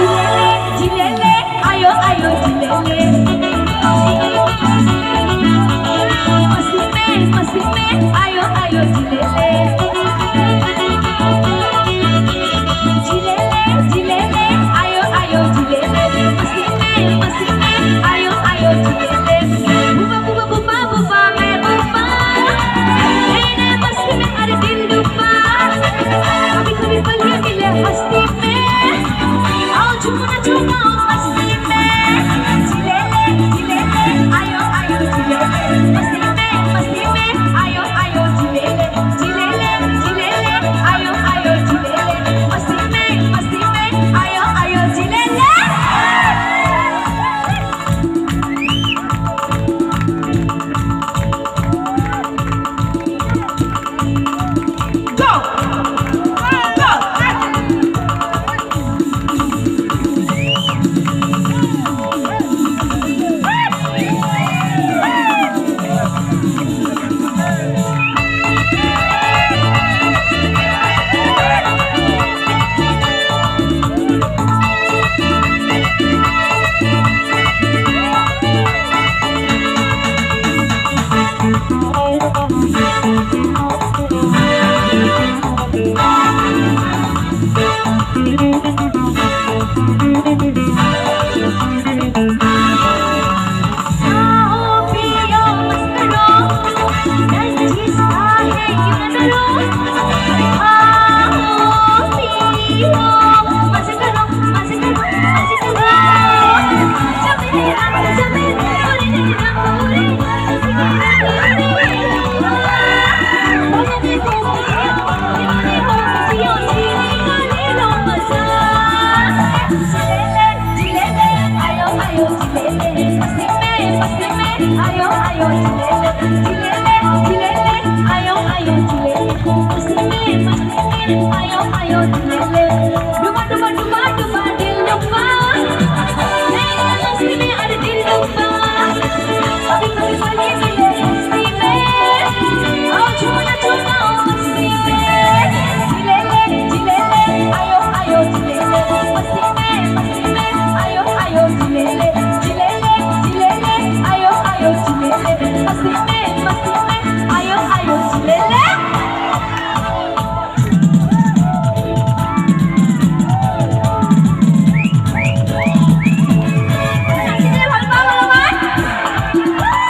जिलेले आयो आयो जिलेले मस्ती में आयो आयो जिलेले जिलेले आयो आयो जिलेले मस्ती में आयो आयो जिलेले बुबा बुबा बुबा बुबा मैं बुबा तेरे मस्ती में हर दिल डूबा कभी कभी पलियां मिले हस्ती में आओ झूमना झूमाओ मस्ती में जिलेले आयो आयो जिलेले मस्ती में आयो आयो जिलेले आयो आयो जिलेले मस्ती में आयो आयो जिलेले go ayo ayo